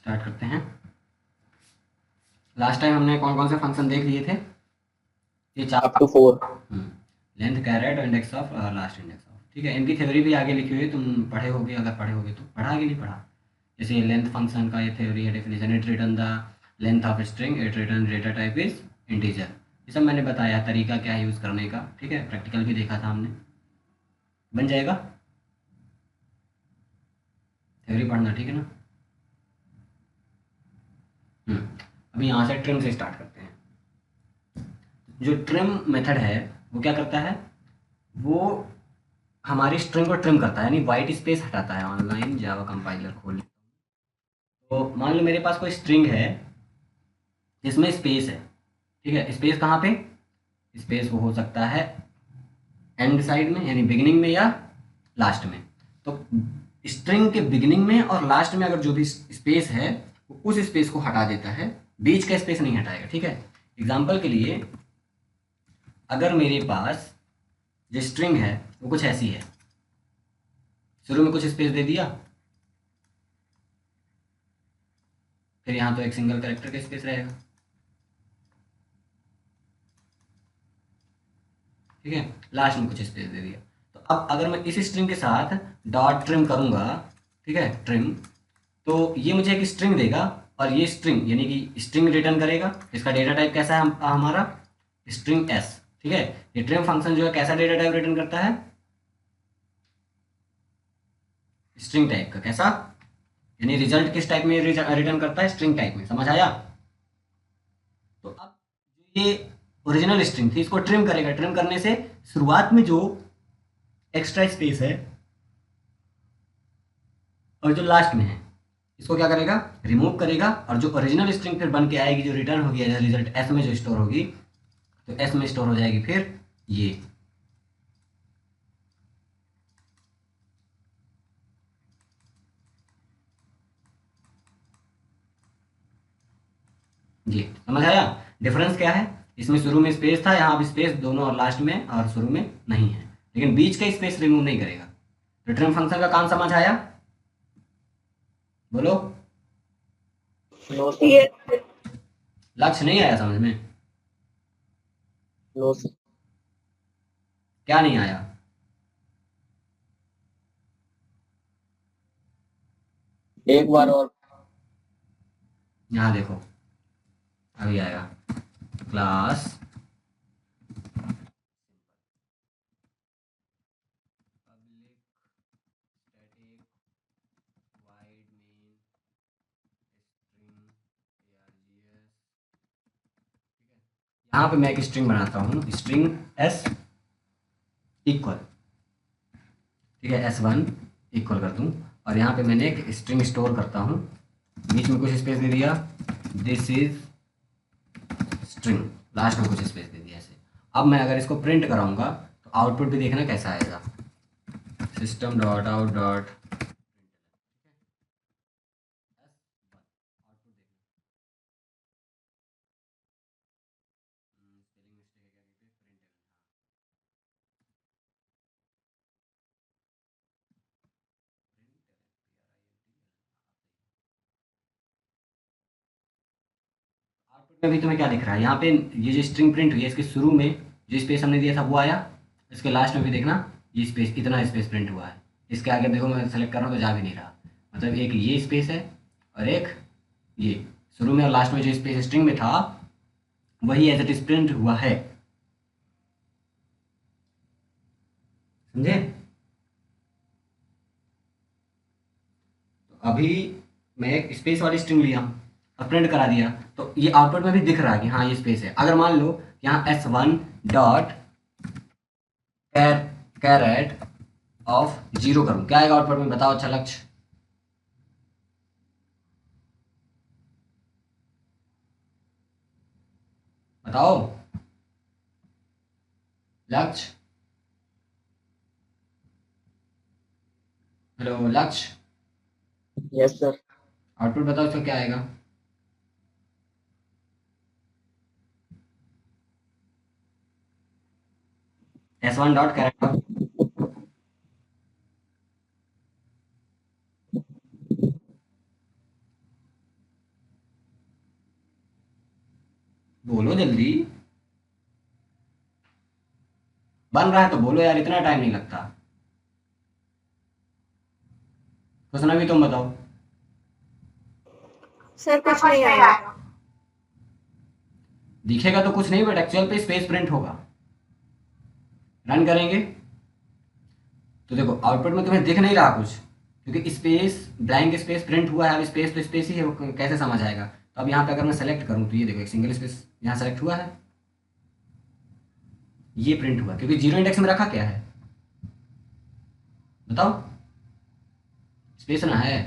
Start करते हैं। Last time हमने कौन कौन से फंक्शन देख लिए थे? ये चार। Up to 4। Length, caret, index of और लास्ट इंडेक्स ऑफ। ठीक है, इनकी थ्योरी भी आगे लिखी हुई है, तुम पढ़े होगे, अगर पढ़े होगे तो। पढ़ा कि नहीं पढ़ा? जैसे लेंथ फंक्शन का ये थ्योरी है, definition, it return the length of string, it return data type is integer. ये सब मैंने बताया, तरीका क्या है यूज़ करने का। ठीक है, प्रैक्टिकल भी देखा था हमने। बन जाएगा, थ्योरी पढ़ना, ठीक है ना? अभी यहाँ से ट्रिम से स्टार्ट करते हैं। जो ट्रिम मेथड है वो क्या करता है? वो हमारी स्ट्रिंग को ट्रिम करता है, यानी वाइट स्पेस हटाता है। ऑनलाइन जावा कंपाइलर खोल, तो मान लो मेरे पास कोई स्ट्रिंग है जिसमें स्पेस है। ठीक है, स्पेस कहाँ पे? स्पेस वो हो सकता है एंड साइड में, यानी बिगिनिंग में या लास्ट में। तो स्ट्रिंग के बिगिनिंग में और लास्ट में अगर जो भी स्पेस है वो उस स्पेस को हटा देता है, बीच का स्पेस नहीं हटाएगा। ठीक है, एग्जाम्पल के लिए, अगर मेरे पास जो स्ट्रिंग है वो कुछ ऐसी है, शुरू में कुछ स्पेस दे दिया, फिर यहाँ तो एक सिंगल कैरेक्टर का स्पेस रहेगा। ठीक है, लास्ट में कुछ स्पेस दे दिया। तो अब अगर मैं इस स्ट्रिंग के साथ डॉट ट्रिम करूंगा, ठीक है, ट्रिम, तो ये मुझे एक स्ट्रिंग देगा, और ये स्ट्रिंग यानी कि स्ट्रिंग रिटर्न करेगा। इसका डेटा टाइप कैसा है हमारा? String S. ठीक है, ये ट्रिम फंक्शन जो है कैसा डेटा टाइप रिटर्न करता है? स्ट्रिंग टाइप का। कैसा? यानी रिजल्ट किस टाइप में रिटर्न करता है? स्ट्रिंग टाइप में। समझ आया? तो अब ये ओरिजिनल स्ट्रिंग थी, इसको ट्रिम करेगा। ट्रिम करने से शुरुआत में जो एक्स्ट्रा स्पेस है और जो लास्ट में है, इसको क्या करेगा? रिमूव करेगा। और जो ओरिजिनल स्ट्रिंग फिर बन के आएगी, जो रिटर्न होगी एज रिजल्ट एस में जो स्टोर होगी, तो एस में स्टोर हो जाएगी फिर ये समझ आया? डिफरेंस क्या है? इसमें शुरू में स्पेस था, यहाँ भी स्पेस दोनों, और लास्ट में और शुरू में नहीं है, लेकिन बीच का स्पेस रिमूव नहीं करेगा। रिटर्न फंक्शन का काम समझ आया? बोलो। No sir. लक्ष्य नहीं आया समझ में? No sir. क्या नहीं आया? एक बार और। यहाँ देखो, अभी आएगा। क्लास यहाँ पे मैं एक स्ट्रिंग बनाता हूँ, स्ट्रिंग एस इक्वल, ठीक है, S1 इक्वल कर दूँ, और यहाँ पे मैंने एक स्ट्रिंग स्टोर करता हूँ, बीच में कुछ स्पेस दे दिया, दिस इज स्ट्रिंग, लास्ट में कुछ स्पेस दे दिया ऐसे। अब मैं अगर इसको प्रिंट कराऊंगा तो आउटपुट भी देखना कैसा आएगा। System dot out dot, output में भी तुम्हें क्या दिख रहा है? यहाँ पे ये जो स्ट्रिंग प्रिंट हुई है, इसके शुरू में जो स्पेस हमने दिया था वो आया, इसके लास्ट में भी देखना ये स्पेस, इतना स्पेस प्रिंट हुआ है। इसके आगे देखो, मैं सेलेक्ट कर रहा हूँ तो जा भी नहीं रहा। मतलब एक ये स्पेस है और एक ये, शुरू में और लास्ट में जो स्पेस स्ट्रिंग में था वही एज इट इज प्रिंट हुआ है। समझे? तो अभी मैं एक स्पेस वाली स्ट्रिंग लिया और प्रिंट करा दिया, तो ये आउटपुट में भी दिख रहा है कि हाँ ये स्पेस है। अगर मान लो यहाँ S1 डॉट कैरेट ऑफ 0 करूँ, क्या आएगा आउटपुट में? बताओ अच्छा लक्ष्य, बताओ लक्ष्य, हेलो लक्ष्य, यस सर। आउटपुट बताओ इसका क्या आएगा? S1 डॉट कैरेट, बोलो जल्दी, बन रहा है तो बोलो यार, इतना टाइम नहीं लगता। क्वेश्चन अभी तुम बताओ। सर कुछ नहीं आया। दिखेगा तो कुछ नहीं, बट एक्चुअल पे स्पेस प्रिंट होगा। रन करेंगे तो देखो आउटपुट में तुम्हें दिख नहीं रहा कुछ, क्योंकि स्पेस ब्लैंक स्पेस प्रिंट हुआ है। अब स्पेस तो स्पेस ही है, वो कैसे समझ आएगा। तो अब यहाँ पे अगर मैं सेलेक्ट करूँ तो ये देखो एक सिंगल स्पेस यहाँ सेलेक्ट हुआ है, ये प्रिंट हुआ, क्योंकि जीरो इंडेक्स में रखा क्या है बताओ, स्पेस ना है।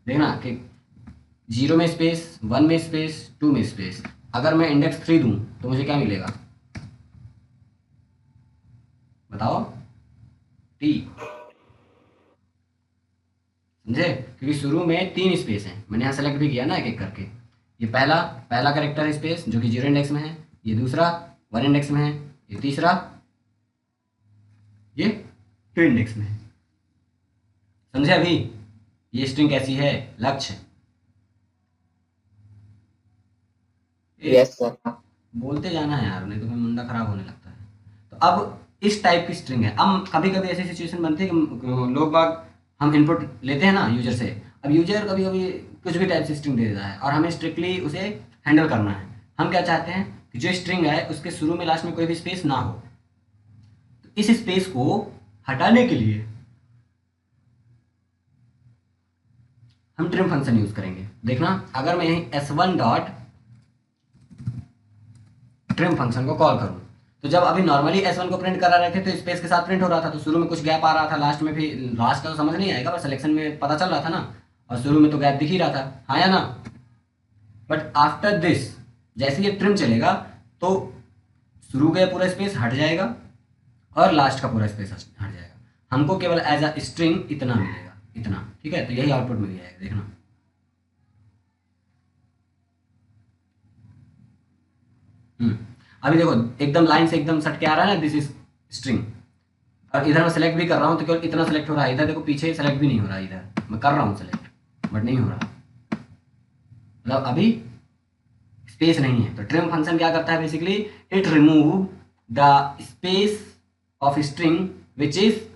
देखना कि जीरो में स्पेस, वन में स्पेस, टू में स्पेस। अगर मैं इंडेक्स 3 दूं तो मुझे क्या मिलेगा बताओ, टी। समझे, क्योंकि शुरू में 3 स्पेस हैं, मैंने यहाँ सेलेक्ट भी किया ना एक एक करके। ये पहला पहला करेक्टर स्पेस जो कि जीरो इंडेक्स में है, ये दूसरा 1 इंडेक्स में है, ये तीसरा ये 2 इंडेक्स में है। समझे अभी ये स्ट्रिंग कैसी है लक्ष्य? Yes sir. बोलते जाना है यार, नहीं तो फिर मुंडा खराब होने लगता है। तो अब इस टाइप की स्ट्रिंग है। अब कभी कभी ऐसी सिचुएशन बनती है कि लोग बाग हम इनपुट लेते हैं ना यूजर से। अब यूजर कभी कभी कुछ भी टाइप से स्ट्रिंग दे देता है और हमें स्ट्रिक्टली उसे हैंडल करना है। हम क्या चाहते हैं कि जो स्ट्रिंग है उसके शुरू में लास्ट में कोई भी स्पेस ना हो। तो इस स्पेस को हटाने के लिए हम ट्रिम फंक्शन यूज करेंगे। देखना अगर मैं यहीं s1 डॉट ट्रिम फंक्शन को कॉल करूं, तो जब अभी नॉर्मली s1 को प्रिंट करा रहे थे तो स्पेस के साथ प्रिंट हो रहा था, तो शुरू में कुछ गैप आ रहा था, लास्ट में भी लास्ट का तो समझ नहीं आएगा, बस सिलेक्शन में पता चल रहा था ना, और शुरू में तो गैप दिख ही रहा था, हाँ या ना। बट आफ्टर दिस जैसे ये ट्रिम चलेगा तो शुरू का पूरा स्पेस हट जाएगा और लास्ट का पूरा स्पेस हट जाएगा। हमको केवल एज अ स्ट्रिंग इतना मिलेगा, इतना, ठीक है। तो यही आउटपुट में भी आएगा, देखना। अभी देखो एकदम लाइन से एकदम सट के आ रहा है ना, दिस इज स्ट्रिंग। और इधर मैं सेलेक्ट भी कर रहा हूँ तो केवल इतना सेलेक्ट हो रहा है, इधर देखो पीछे सेलेक्ट भी नहीं हो रहा है, इधर मैं कर रहा हूँ सेलेक्ट बट नहीं हो रहा, मतलब अभी स्पेस नहीं है। तो ट्रिम फंक्शन क्या करता है basically, it remove the space of string which is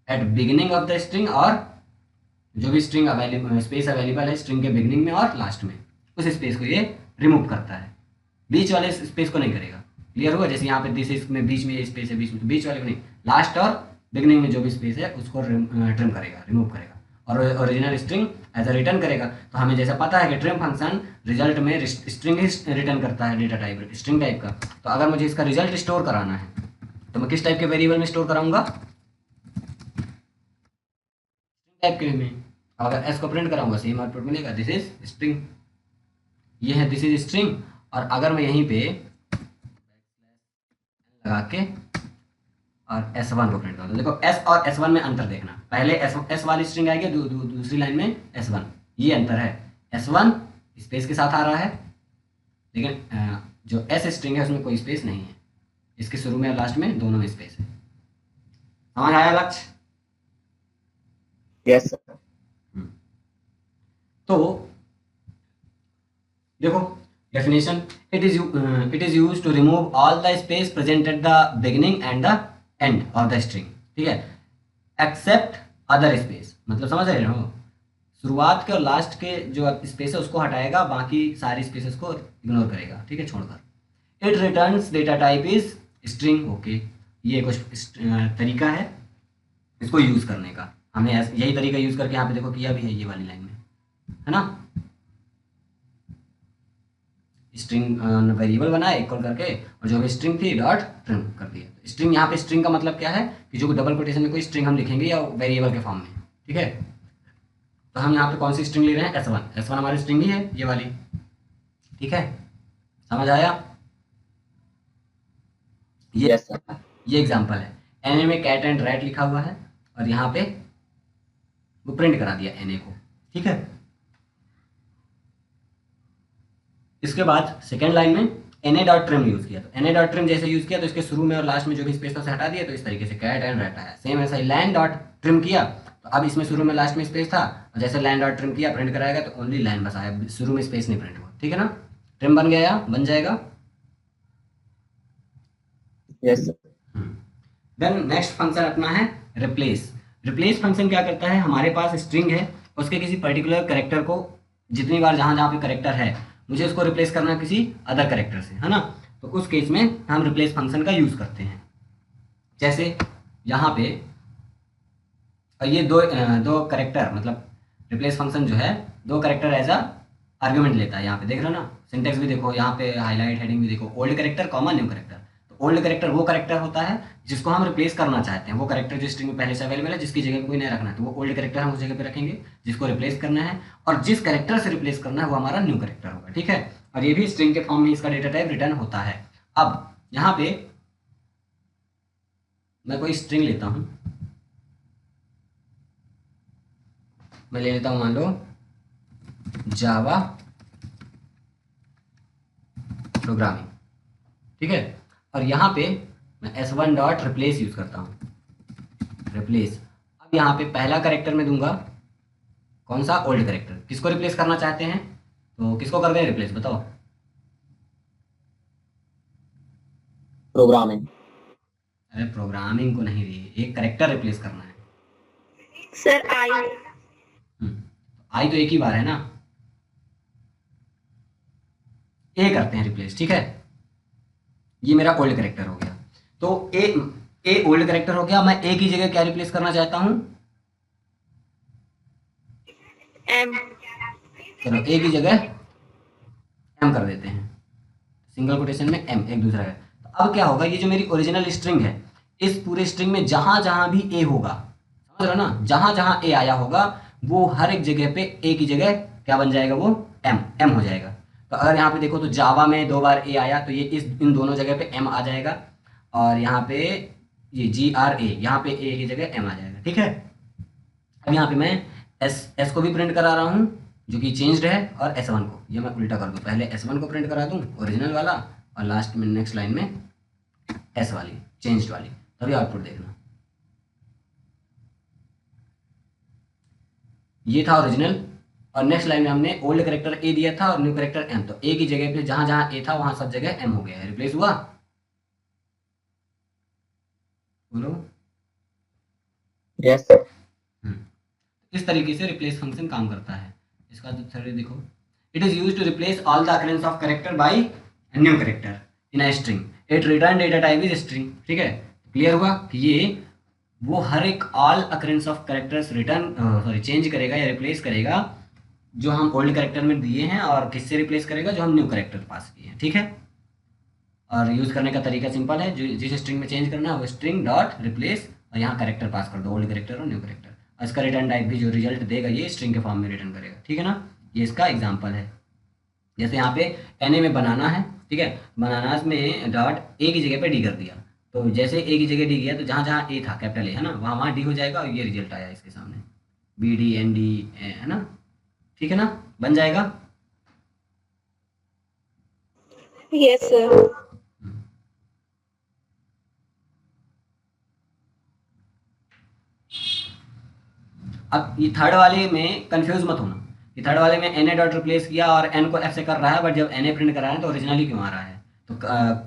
at beginning of the string, और जो भी स्ट्रिंग अवेलेबल स्पेस अवेलेबल है स्ट्रिंग के बिगिनिंग में और लास्ट में, उस स्पेस को ये रिमूव करता है। बीच वाले स्पेस को नहीं करेगा। क्लियर हुआ? जैसे यहाँ पे दिस इसमें बीच में ये स्पेस है, बीच में, तो बीच वाले को नहीं, लास्ट और बिगनिंग में जो भी स्पेस है उसको ट्रिम करेगा, रिमूव करेगा, और original string as a return करेगा। तो हमें जैसा पता है कि ट्रिम फंक्शन रिजल्ट में स्ट्रिंग ही रिटर्न करता है, डेटा टाइप स्ट्रिंग टाइप का। तो अगर मुझे इसका रिजल्ट स्टोर कराना है तो मैं किस टाइप के वेरिएबल में स्टोर कराऊंगा, टाइप के में। अगर एस को प्रिंट कराऊंगा सेम आउटपुट मिलेगा, दिस इज स्ट्रिंग, ये है दिस इज स्ट्रिंग। और अगर मैं यहीं पे लगा के और S1 को प्रिंट कर दो, देखो S और S1 में अंतर देखना। पहले S वाली स्ट्रिंग आएगी, दूसरी लाइन में S1, ये अंतर है। S1 स्पेस के साथ आ रहा है, लेकिन जो S स्ट्रिंग है उसमें कोई स्पेस नहीं है, इसके शुरू में और लास्ट में दोनों में स्पेस है। समझ आया लक्ष्य? Yes sir. तो देखो definition, it is use to remove all the space present at the beginning and the end of the string, ठीक है, एक्सेप्ट अदर स्पेस। मतलब समझ रहे हो, शुरुआत के और लास्ट के जो स्पेस है उसको हटाएगा, बाकी सारी स्पेसेस को इग्नोर करेगा, ठीक है, छोड़कर। It returns data type is string, okay. ये कुछ तरीका है इसको यूज करने का, हमने यही तरीका यूज करके यहाँ पे देखो किया भी है, ये वाली लाइन में, है ना। स्ट्रिंग वेरिएबल बनाया इक्वल करके, और जो भी स्ट्रिंग थी डॉट ट्रिम कर दिया। स्ट्रिंग यहाँ पे स्ट्रिंग का मतलब क्या है कि जो डबल कोटेशन में कोई स्ट्रिंग हम लिखेंगे या वेरिएबल के फॉर्म में, ठीक है। तो हम यहाँ पे कौन सी स्ट्रिंग ले रहे हैं, S1 हमारी स्ट्रिंग ही है ये वाली, ठीक है। समझ आया? ये यस सर। ये एग्जांपल है। एन में कैट एंड रैट लिखा हुआ है और यहाँ पे वो प्रिंट करा दिया एन को, ठीक है। इसके बाद सेकेंड लाइन में एन डॉट ट्रिम यूज किया, तो एन डॉट ट्रिम जैसे यूज किया तो इसके शुरू में और लास्ट में जो भी स्पेस था उसे हटा दिया, तो इस तरीके से कैट एंड रैट आया। सेम ऐसा ही लैंड डॉट ट्रिम किया, तो अब इसमें शुरू में लास्ट में स्पेस था, और जैसे लैंड डॉट ट्रिम किया प्रिंट कराएगा तो ओनली लाइन बस आया, शुरू में स्पेस नहीं प्रिंट हुआ, ठीक है ना। ट्रिम बन गया, बन जाएगा। Yes, sir. Then next function अपना है रिप्लेस। रिप्लेस फंक्शन क्या करता है, हमारे पास स्ट्रिंग है, उसके किसी पर्टिकुलर करेक्टर को जितनी बार जहाँ जहाँ पे करेक्टर है मुझे उसको रिप्लेस करना है किसी अदर करेक्टर से, है ना। तो उस केस में हम रिप्लेस फंक्शन का यूज़ करते हैं। जैसे यहाँ पे ये दो करेक्टर, मतलब रिप्लेस फंक्शन जो है दो करेक्टर एज अ आर्ग्यूमेंट लेता है। यहाँ पे देख रहे हो ना, सिंटेक्स भी देखो, यहाँ पे हाईलाइट हेडिंग भी देखो, old character comma new character. तो ओल्ड करेक्टर वो करेक्टर होता है जिसको हम रिप्लेस करना चाहते हैं, वो करेक्टर जो स्ट्रिंग में पहले से अवेलेबल है, जिसकी जगह कोई नया रखना है, तो वो ओल्ड करेक्टर हम उस जगह पे रखेंगे जिसको रिप्लेस करना है। और जिस करेक्टर से रिप्लेस करना है वो हमारा न्यू करेक्टर होगा, ठीक है। और ये भी स्ट्रिंग के फॉर्म में इसका डेटा टाइप रिटर्न होता है। अब यहाँ पे मैं कोई स्ट्रिंग लेता हूँ, मैं ले लेता हूँ मान लो जावा प्रोग्रामिंग, ठीक है। और यहाँ पे मैं s1 डॉट रिप्लेस यूज़ करता हूँ, रिप्लेस। अब यहाँ पे पहला करेक्टर मैं दूंगा कौन सा, ओल्ड करेक्टर। किसको रिप्लेस करना चाहते हैं, तो किसको कर दें रिप्लेस, बताओ। Programming. अरे प्रोग्रामिंग को नहीं रे, एक करेक्टर रिप्लेस करना है। Sir, I. आई तो एक ही बार है ना, ए करते हैं रिप्लेस, ठीक है। ये मेरा ओल्ड करेक्टर हो गया। तो ए ओल्ड करेक्टर हो गया। मैं ए की जगह क्या रिप्लेस करना चाहता हूँ, M. चलो ए की जगह एम कर देते हैं, सिंगल कोटेशन में एम, एक दूसरा है। तो अब क्या होगा, ये जो मेरी ओरिजिनल स्ट्रिंग है, इस पूरे स्ट्रिंग में जहां जहां भी ए होगा, समझ रहे हो ना, जहां जहां ए आया होगा वो हर एक जगह पे ए की जगह क्या बन जाएगा, वो एम हो जाएगा। तो अगर यहाँ पे देखो तो जावा में 2 बार ए आया तो ये इन दोनों जगह पे एम आ जाएगा। और यहाँ पे ये GRA, यहाँ पे ए की जगह एम आ जाएगा, ठीक है। अब यहाँ पे मैं एस को भी प्रिंट करा रहा हूँ जो कि चेंज्ड है, और S1 को, ये मैं उल्टा कर दूँ, पहले S1 को प्रिंट करा दूँ ओरिजिनल वाला, और लास्ट में नेक्स्ट लाइन में S वाली चेंज्ड वाली, तभी आउटपुट देखना। ये था ओरिजिनल, और नेक्स्ट लाइन में हमने ओल्ड करेक्टर ए दिया था और न्यू करेक्टर एम, तो ए की जगह पे जहां जहां ए था वहां सब जगह एम हो गया है, रिप्लेस हुआ। बोलो। Yes, sir. इस तरीके से रिप्लेस फंक्शन काम करता है। इसका तो थ्योरी देखो, it is used to replace all the occurrence of character by new character in a string, it return data type is string, ठीक है। क्लियर हुआ कि ये वो हर एक all occurrence of characters return sorry change करेगा या रिप्लेस करेगा जो हम ओल्ड करेक्टर में दिए हैं, और किससे रिप्लेस करेगा, जो हम न्यू करेक्टर पास किए हैं, ठीक है। और यूज़ करने का तरीका सिंपल है, जो जिस स्ट्रिंग में चेंज करना है वो स्ट्रिंग डॉट रिप्लेस, और यहाँ करेक्टर पास कर दो, ओल्ड करेक्टर और न्यू करेक्टर। और इसका रिटर्न टाइप भी जो रिजल्ट देगा ये स्ट्रिंग के फॉर्म में रिटर्न करेगा, ठीक है ना। ये इसका एग्जाम्पल है। जैसे यहाँ पे NA में बनाना है, ठीक है, बनानास में डॉट ए की जगह पे डी कर दिया, तो जैसे ए की जगह डी गया तो जहाँ जहाँ ए था कैपिटल ए है ना, वहाँ वहाँ डी हो जाएगा, और ये रिजल्ट आया इसके सामने BDND है ना, ठीक है ना, बन जाएगा। Yes, sir. अब ये थर्ड वाले में कंफ्यूज मत होना, ये थर्ड वाले में NA डॉट रिप्लेस किया और N को F से कर रहा है, बट जब NA प्रिंट करा है तो ओरिजिनली क्यों आ रहा है। तो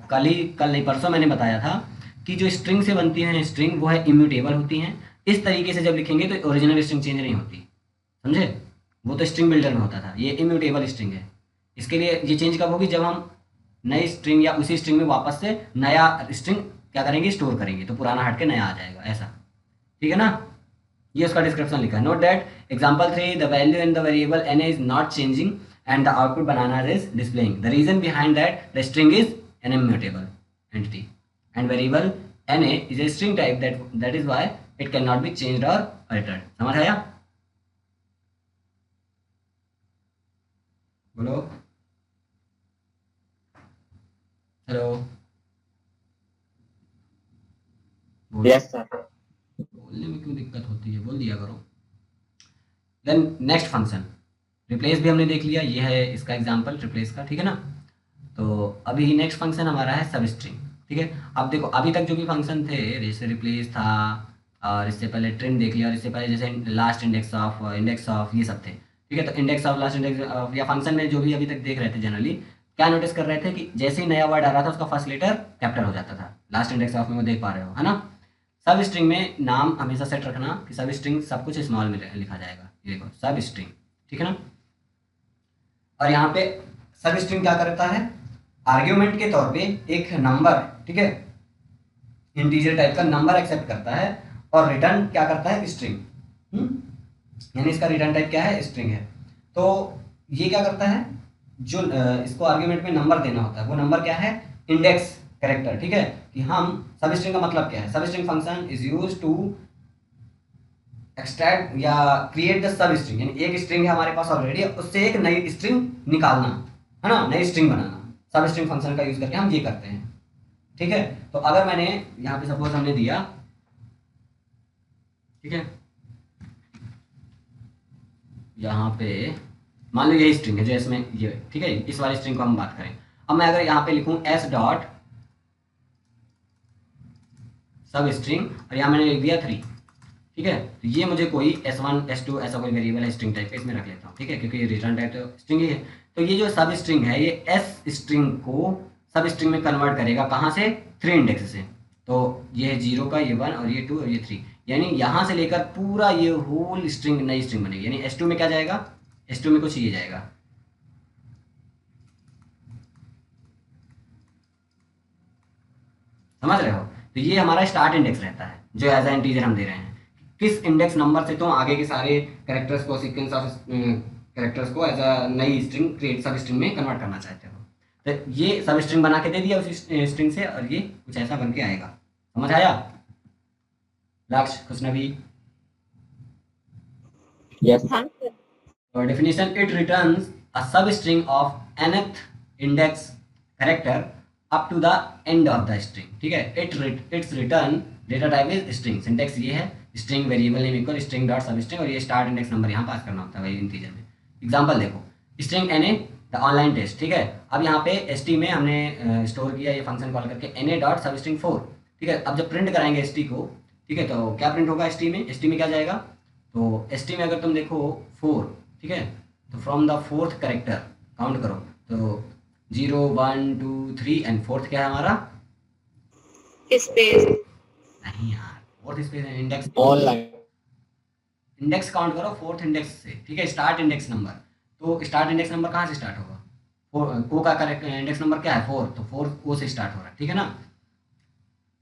कल नहीं परसों मैंने बताया था कि जो स्ट्रिंग से बनती है स्ट्रिंग वो है इम्यूटेबल होती हैं। इस तरीके से जब लिखेंगे तो ओरिजिनल स्ट्रिंग चेंज नहीं होती, समझे। वो तो स्ट्रिंग बिल्डर में होता था, ये इम्यूटेबल स्ट्रिंग है। इसके लिए ये चेंज कब होगी, जब हम नई स्ट्रिंग या उसी स्ट्रिंग में वापस से नया स्ट्रिंग क्या करेंगे, स्टोर करेंगे, तो पुराना हट के नया आ जाएगा, ऐसा, ठीक है ना। ये उसका डिस्क्रिप्शन लिखा है। Note that example 3 the value in the variable NA is not changing and the output banana is displaying, the reason behind that the string is an immutable entity and variable NA is a string type that is why it can not be changed और altered. समझ आया, बोलो hello. Yes, sir. बोलने में क्यों दिक्कत होती है, बोल दिया करो। देन नेक्स्ट फंक्शन रिप्लेस भी हमने देख लिया, ये है इसका एग्जांपल रिप्लेस का, ठीक है ना। तो अभी नेक्स्ट फंक्शन हमारा है सब स्ट्रिंग, ठीक है। अब देखो अभी तक जो भी फंक्शन थे, जैसे रिप्लेस था, और इससे पहले ट्रिम देख लिया, और इससे पहले जैसे लास्ट इंडेक्स ऑफ ये सब थे, ठीक है। तो index of, last index of, या फंक्शन में जो भी अभी तक देख रहे थे जनरली, क्या नोटिस कर रहे थे कि जैसे ही नया वर्ड आ रहा था उसका फर्स्ट लेटर कैपिटल हो जाता था। लास्ट इंडेक्स ऑफ में वो देख पा रहे हो, है ना। सब स्ट्रिंग में नाम हमेशा सेट रखना कि सब स्ट्रिंग सब कुछ स्मॉल में लिखा जाएगा। ये देखो सब स्ट्रिंग, ठीक है ना। और यहाँ पे सब स्ट्रिंग क्या करता है, आर्ग्यूमेंट के तौर पे एक नंबर, ठीक है, इंटीजर टाइप का नंबर एक्सेप्ट करता है और रिटर्न क्या करता है, स्ट्रिंग। यानी इसका रिटर्न टाइप क्या है, स्ट्रिंग है। तो ये क्या करता है, जो इसको आर्ग्यूमेंट में नंबर देना होता है वो नंबर क्या है, इंडेक्स कैरेक्टर, ठीक है। कि हम सब स्ट्रिंग का मतलब क्या है, sub string function is use to extract या क्रिएट द सब स्ट्रिंग, यानी एक स्ट्रिंग है हमारे पास ऑलरेडी, उससे एक नई स्ट्रिंग निकालना, है ना, नई स्ट्रिंग बनाना। सब स्ट्रिंग फंक्शन का यूज करके हम ये करते हैं, ठीक है। तो अगर मैंने यहाँ पे सपोज हमने दिया, ठीक है, यहाँ पे मान लो ये स्ट्रिंग है जो इसमें ये, ठीक है, इस वाली स्ट्रिंग को हम बात करें। अब मैं अगर यहाँ पे लिखूँ एस डॉट सब स्ट्रिंग और यहाँ मैंने लिख दिया 3, ठीक है। तो ये मुझे कोई S1 S2 ऐसा कोई वेरिएबल है स्ट्रिंग टाइप का, इसमें रख लेता हूँ, ठीक है, क्योंकि ये रिटर्न टाइप तो स्ट्रिंग ही है। तो ये जो सब स्ट्रिंग है ये एस स्ट्रिंग को सब स्ट्रिंग में कन्वर्ट करेगा, कहाँ से, 3 इंडेक्स से। तो ये है 0 का, ये 1 और ये 2 और ये 3, यानी यहाँ से लेकर पूरा ये होल स्ट्रिंग नई स्ट्रिंग बनेगी। यानी S2 में क्या जाएगा, S2 में कुछ ये जाएगा, समझ रहे हो। तो ये हमारा स्टार्ट इंडेक्स रहता है जो एज ए इंटीजर हम दे रहे हैं। किस इंडेक्स नंबर से तुम आगे के सारे कैरेक्टर्स को, सीक्वेंस ऑफ कैरेक्टर्स को एज अ नई स्ट्रिंग क्रिएट सब स्ट्रिंग में कन्वर्ट करना चाहते हो। तो ये सब स्ट्रिंग बना के दे दिया उस स्ट्रिंग से और ये कुछ ऐसा बन के आएगा। समझ आया लक्ष्य, खुशनबी? Yes. हाँ सर। और definition, it returns a sub string of nth index character up to the end of the string, ठीक है। Its return data type is string. Syntax ये है, string variable name equal string dot sub string, और ये start index number यहाँ पास करना होता है भाई इंटीजर में। एग्जांपल देखो, string NA the online test, ठीक है। अब यहाँ पे ST में हमने स्टोर किया ये फंक्शन कॉल करके NA डॉट सब स्ट्रिंग 4, ठीक है। अब जब प्रिंट कराएंगे ST को, ठीक है, तो क्या प्रिंट होगा ST में, ST में क्या जाएगा, तो ST में अगर तुम देखो 4, ठीक है, तो from the fourth character count करो, तो 0 1 2 3 एंड फोर्थ क्या है हमारा, स्पेस। नहीं यार, fourth space index, online. Index count करो फोर्थ इंडेक्स से, ठीक है, स्टार्ट इंडेक्स नंबर। तो स्टार्ट इंडेक्स नंबर कहाँ से स्टार्ट होगा, ओ का करेक्ट इंडेक्स नंबर क्या है 4, तो 4 ओ से स्टार्ट हो रहा है, ठीक है ना।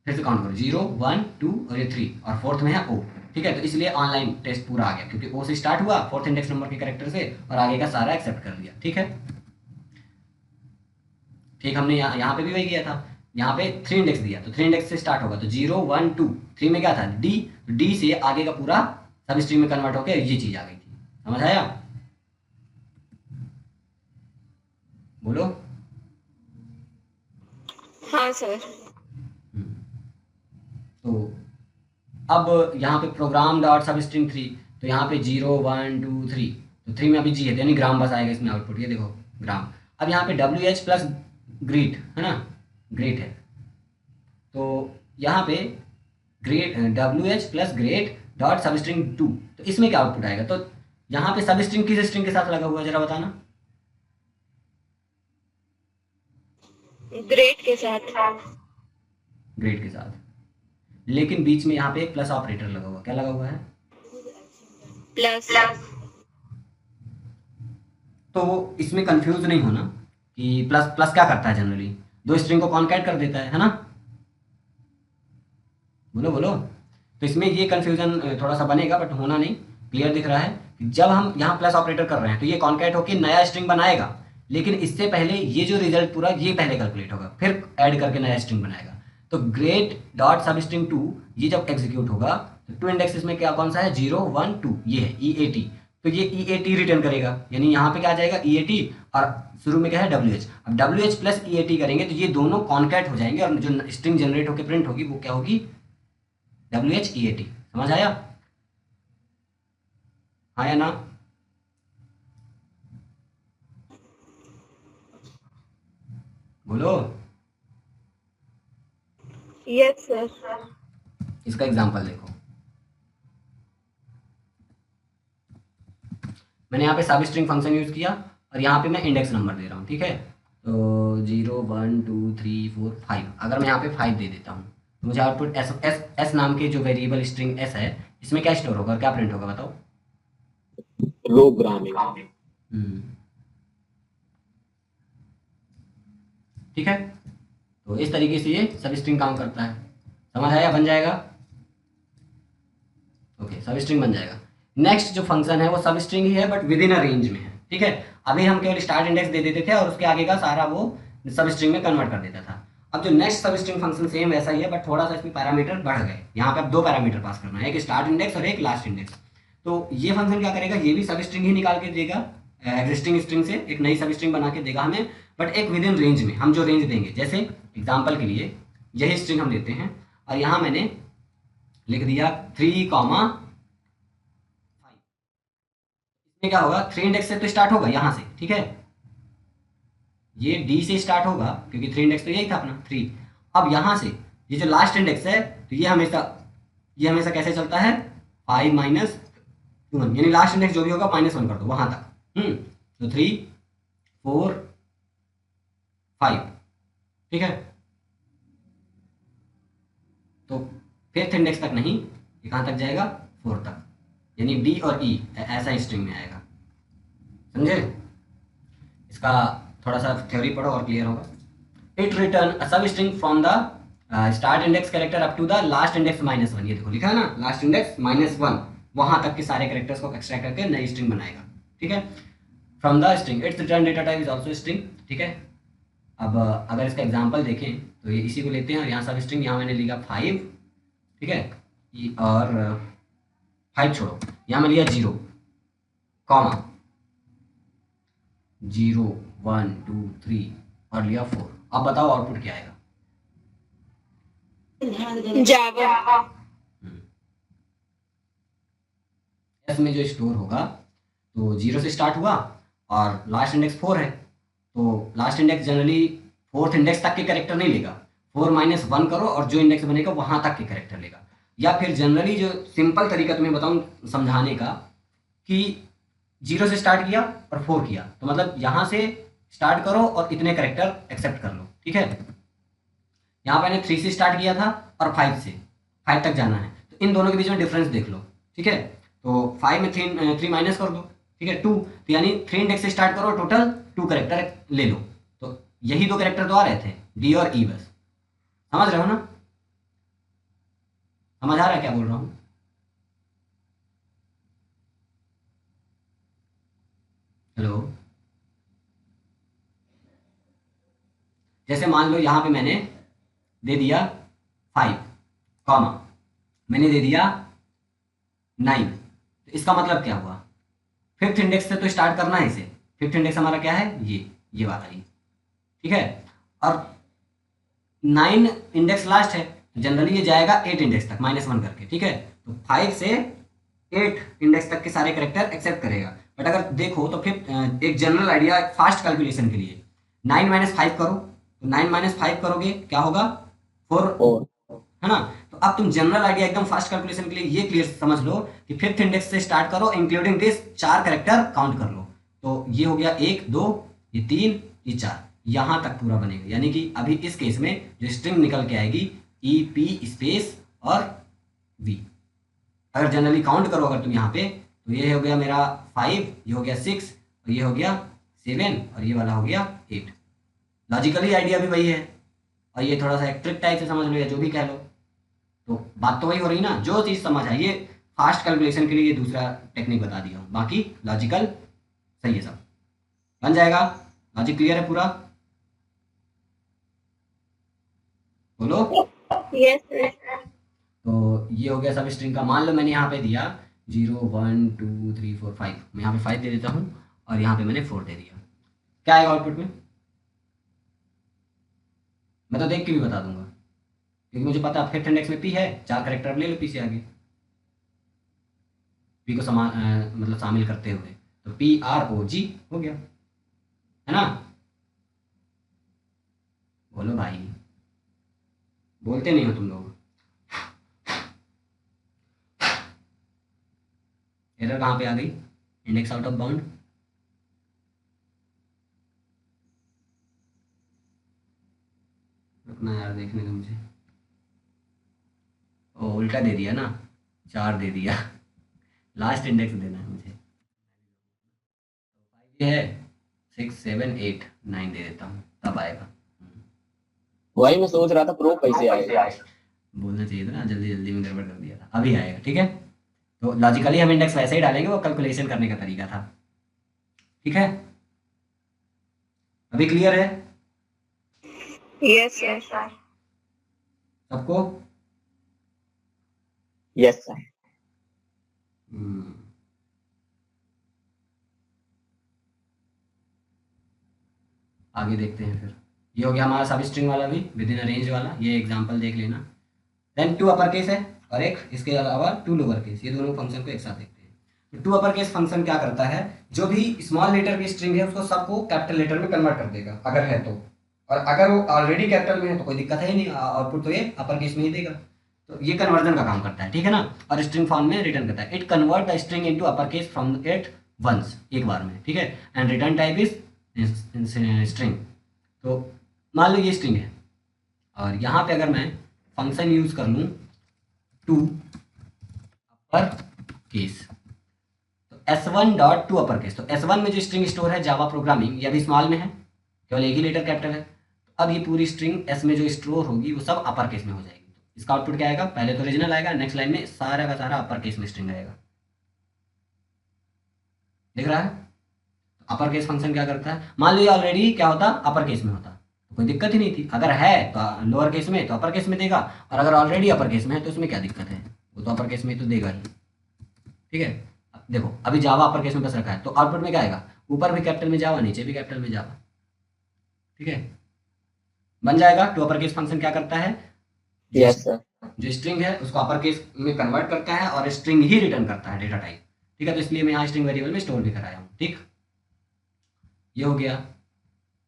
फिर से काउंट करो 0 1 2 और ये 3 और फोर्थ में है ओ, ठीक है। तो इसलिए ऑनलाइन टेस्ट पूरा आ गया क्योंकि ओ से स्टार्ट हुआ फोर्थ इंडेक्स नंबर के करेक्टर से और आगे का सारा एक्सेप्ट कर लिया, ठीक है। ठीक, हमने यहाँ पे भी वही किया था, यहाँ पे 3 इंडेक्स दिया तो 3 इंडेक्स से स्टार्ट होगा, तो 0 1 2 3 में क्या था डी, तो डी से आगे का पूरा सब स्ट्रिंग में कन्वर्ट होकर ये चीज आ गई थी। समझ आया, बोलो। हाँ सर। तो अब यहाँ पे प्रोग्राम डॉट सब स्ट्रिंग 3, तो यहाँ पे 0 1 2 3, तो 3 में अभी जी है यानी ग्राम बस आएगा इसमें आउटपुट, ये देखो ग्राम। अब यहाँ पे WH प्लस ग्रीट है ना, ग्रेट है, तो यहाँ पे great WH plus great dot sub string 2, तो इसमें क्या आउटपुट आएगा, तो यहाँ पे सब स्ट्रिंग किस स्ट्रिंग के साथ लगा हुआ है जरा बताना, ग्रेट के साथ। ग्रेट के साथ, लेकिन बीच में यहाँ पे एक प्लस ऑपरेटर लगा हुआ, क्या लगा हुआ है, प्लस। तो इसमें कंफ्यूज नहीं होना कि प्लस प्लस क्या करता है, जनरली दो स्ट्रिंग को कॉन्कैट कर देता है ना, बोलो बोलो। तो इसमें ये कंफ्यूजन थोड़ा सा बनेगा बट होना नहीं, क्लियर दिख रहा है कि जब हम यहाँ प्लस ऑपरेटर कर रहे हैं तो ये कॉन्कैट होकर नया स्ट्रिंग बनाएगा, लेकिन इससे पहले ये जो रिजल्ट पूरा ये पहले कैलकुलेट होगा फिर ऐड करके नया स्ट्रिंग बनाएगा। तो ग्रेट डॉट सब स्ट्रिंग 2 ये जब एग्जीक्यूट होगा तो 2 इंडेक्स इसमें क्या कौन सा है 0 1 2, ये है EAT, तो ये EAT रिटर्न करेगा, यानी यहाँ पे क्या आ जाएगा EAT और शुरू में क्या है WH। अब WH प्लस EAT करेंगे तो ये दोनों कॉन्कैट हो जाएंगे और जो स्ट्रिंग जनरेट होकर प्रिंट होगी वो क्या होगी WH EAT। समझ आया, हाँ या ना, बोलो। Yes sir. इसका एग्जांपल देखो, मैंने यहाँ पे सब स्ट्रिंग फंक्शन यूज किया और यहाँ पे मैं इंडेक्स नंबर दे रहा हूँ, ठीक है। तो 0 1 2 3 4 5, अगर मैं यहाँ पे 5 दे देता हूँ तो मुझे आउटपुट एस एस एस नाम के जो वेरिएबल स्ट्रिंग एस है इसमें क्या स्टोर होगा और क्या प्रिंट होगा बताओ। प्रोग्रामिंग। हम्म, ठीक है। तो इस तरीके से ये सब स्ट्रिंग काम करता है, समझ आया, बन जाएगा। ओके, सब स्ट्रिंग बन जाएगा। नेक्स्ट जो फंक्शन है वो सब स्ट्रिंग ही है but with in a range में है, ठीक है। अभी हम केवल स्टार्ट इंडेक्स दे देते थे और उसके आगे का सारा वो सब स्ट्रिंग में कन्वर्ट कर देता था। अब जो नेक्स्ट सब स्ट्रिंग फंक्शन सेम वैसा ही है बट थोड़ा सा इसमें पैरामीटर बढ़ गए। यहाँ पे अब दो पैरामीटर पास करना है, एक स्टार्ट इंडेक्स और एक लास्ट इंडेक्स। तो ये फंक्शन क्या करेगा, ये भी सब स्ट्रिंग ही निकाल के देगा, एग्जिस्टिंग स्ट्रिंग से एक नई सब स्ट्रिंग बना के देगा हमें, बट एक विद इन रेंज में। हम जो रेंज देंगे, जैसे एग्जाम्पल के लिए यही स्ट्रिंग हम देते हैं और यहाँ मैंने लिख दिया 3, इसमें क्या होगा, 3 इंडेक्स से तो स्टार्ट होगा यहाँ से, ठीक है। ये डी से स्टार्ट होगा क्योंकि 3 इंडेक्स तो यही था अपना 3। अब यहाँ से ये जो लास्ट इंडेक्स है तो ये हमेशा कैसे चलता है, 5 माइनस 1, यानी लास्ट इंडेक्स जो भी होगा -1 कर दो वहां तक। तो 3 4 5, ठीक है। तो फिफ्थ इंडेक्स तक नहीं, ये कहाँ तक जाएगा, 4 तक, यानी डी और ई ऐसा स्ट्रिंग में आएगा, समझे। इसका थोड़ा सा थ्योरी पढ़ो और क्लियर होगा। It return a sub string from the start index character up to the last index -1, ये देखो लिखा है ना, लास्ट इंडेक्स -1, वहां तक के सारे कैरेक्टर्स को एक्सट्रैक्ट करके नई स्ट्रिंग बनाएगा, ठीक है। From the string it's return data type is also string, ठीक है। अब अगर इसका एग्जाम्पल देखें तो ये इसी को लेते हैं और यहाँ सब स्ट्रिंग, यहाँ मैंने लिखा 5, ठीक है। और 5 छोड़ो, यहाँ मैं लिया 0, कॉमा 0 1 2 3 और लिया 4। अब बताओ आउटपुट क्या आएगा। जावा। एस में जो स्टोर होगा तो 0 से स्टार्ट हुआ और लास्ट इंडेक्स 4 है, तो last index generally fourth index तक के कैरेक्टर नहीं लेगा, 4 -1 करो और जो इंडेक्स बनेगा वहां तक के कैरेक्टर लेगा। या फिर जनरली जो सिंपल तरीका तुम्हें बताऊं समझाने का, कि 0 से स्टार्ट किया और 4 किया, तो मतलब यहाँ से स्टार्ट करो और इतने कैरेक्टर एक्सेप्ट कर लो, ठीक है। यहाँ पे मैंने 3 से स्टार्ट किया था और 5 तक जाना है, तो इन दोनों के बीच में डिफरेंस देख लो, ठीक है। तो 5 में 3 माइनस कर दो, ठीक है, 2, तो यानी 3 इंडेक्स से स्टार्ट करो, टोटल 2 कैरेक्टर ले लो। तो यही 2 कैरेक्टर तो आ रहे थे, डी और ई, बस समझ रहे हो ना, समझ आ रहा है क्या बोल रहा हूँ। हेलो, जैसे मान लो यहाँ पे मैंने दे दिया 5, कॉमा मैंने दे दिया 9, तो इसका मतलब क्या हुआ, फिफ्थ इंडेक्स से तो स्टार्ट करना है इसे। फिफ्थ इंडेक्स हमारा क्या है, ये वाला ही, ठीक है। और 9 इंडेक्स लास्ट है, तो जनरली ये जाएगा 8 इंडेक्स तक -1 करके, ठीक है। तो 5 से 8 इंडेक्स तक के सारे करेक्टर एक्सेप्ट करेगा। बट अगर देखो तो फिर एक जनरल आइडिया फास्ट कैलकुलेशन के लिए, 9 - 5 करो, तो 9 - 5 करोगे क्या होगा, 4, है ना। तो अब तुम जनरल आइडिया एकदम फास्ट कैलकुलेशन के लिए ये क्लियर समझ लो कि फिफ्थ इंडेक्स से स्टार्ट करो, इंक्लूडिंग दिस 4 करेक्टर काउंट कर लो। तो ये हो गया 1 2, ये 3, ये 4, यहाँ तक पूरा बनेगा। यानी कि अभी इस केस में जो स्ट्रिंग निकल के आएगी ई पी स्पेस और वी। अगर जनरली काउंट करो अगर तुम यहाँ पे, तो ये हो गया मेरा 5, ये हो गया 6 और ये हो गया 7 और ये वाला हो गया 8। लॉजिकली आइडिया भी वही है और ये थोड़ा सा एक ट्रिक टाइप से समझ लो या जो भी कह लो, तो बात तो वही हो रही ना। जो चीज़ समझ आई, ये फास्ट कैलकुलेशन के लिए ये दूसरा टेक्निक बता दिया हूँ, बाकी लॉजिकल सही है, सब बन जाएगा। लॉजिक क्लियर है पूरा, बोलो। Yes sir. तो ये हो गया सब स्ट्रिंग का। मान लो मैंने यहाँ पे दिया 0 1 2 3 4 5, मैं यहाँ पे 5 दे देता हूँ और यहाँ पे मैंने 4 दे दिया, क्या आएगा आउटपुट में, मैं तो देख के भी बता दूंगा क्योंकि मुझे पता फिफ्थ इंडेक्स में पी है, 4 करेक्टर ले लो पी से आगे, पी को मतलब शामिल करते हुए, तो PROG हो गया, है ना। बोलो भाई, बोलते नहीं हो तुम लोग। एरर कहाँ पे आ गई, इंडेक्स आउट ऑफ बाउंड, रुकना यार, देखने दो मुझे। ओ उल्टा दे दिया ना, 4 दे दिया। लास्ट इंडेक्स देना है मुझे। ये है 6 7 8 9 दे देता हूँ, तब आएगा। वही मैं सोच रहा था प्रो कैसे आएगा। बोलना चाहिए था ना, जल्दी जल्दी में गड़बड़ कर दिया था। अभी आएगा, ठीक है। तो लॉजिकली हम इंडेक्स वैसे ही डालेंगे, वो कैलकुलेशन करने का तरीका था, ठीक है। अभी क्लियर है Yes, sir. सबको? Yes sir. हम्म, आगे देखते हैं फिर। ये हो गया हमारा सब स्ट्रिंग वाला भी, विद इन रेंज वाला, ये एग्जांपल देख लेना। देन 2 अपर केस है और एक इसके अलावा 2 लोअर केस, ये दोनों फंक्शन को एक साथ देखते हैं। तो 2 अपर केस फंक्शन क्या करता है, जो भी स्मॉल लेटर की स्ट्रिंग है उसको सबको कैपिटल लेटर में कन्वर्ट कर देगा अगर है तो, और अगर वो ऑलरेडी कैपिटल में है तो कोई दिक्कत है ही नहीं, आउटपुट तो ये अपर केस में ही देगा। तो ये कन्वर्जन का काम करता है, ठीक है ना। और स्ट्रिंग फॉर्म में रिटर्न करता है। It convert the string into upper case from it once, एक बार में, ठीक है। And return type is string. तो मान लो ये स्ट्रिंग है और यहाँ पे अगर मैं फंक्शन यूज कर लूँ टू अपर केस, तो S1 dot to upper case, तो S1 में जो स्ट्रिंग स्टोर है जावा प्रोग्रामिंग, ये अभी स्मॉल में है, केवल एक ही लेटर कैपिटल है। तो अब ये पूरी स्ट्रिंग S में जो स्टोर होगी वो सब अपर केस में हो जाएगी। तो इसका आउटपुट क्या आएगा, पहले तो ओरिजिनल आएगा, नेक्स्ट लाइन में सारा का सारा अपर केस में स्ट्रिंग रहेगा। दिख रहा है? अपर केस फंक्शन क्या करता है, मान लो ये ऑलरेडी क्या होता, अपर केस में होता तो कोई दिक्कत ही नहीं थी। अगर है तो लोअर केस में तो अपर केस में देगा, और अगर ऑलरेडी अपर केस में है तो उसमें क्या दिक्कत है, वो तो अपर केस में तो देगा ही, ठीक है। अब देखो अभी जावा अपर केस में बस रखा है, तो आउटपुट में क्या आएगा, ऊपर भी कैपिटल में जावा, नीचे भी कैपिटल में जावा, ठीक है, बन जाएगा। टू अपर केस फंक्शन क्या करता है, यस सर। जो स्ट्रिंग है उसको अपर केस में कन्वर्ट करता है और स्ट्रिंग ही रिटर्न करता है, डेटा टाइप, ठीक है। तो इसलिए मैं यहाँ स्ट्रिंग वेरिएबल में स्टोर भी कराया हूँ, ठीक। ये हो गया।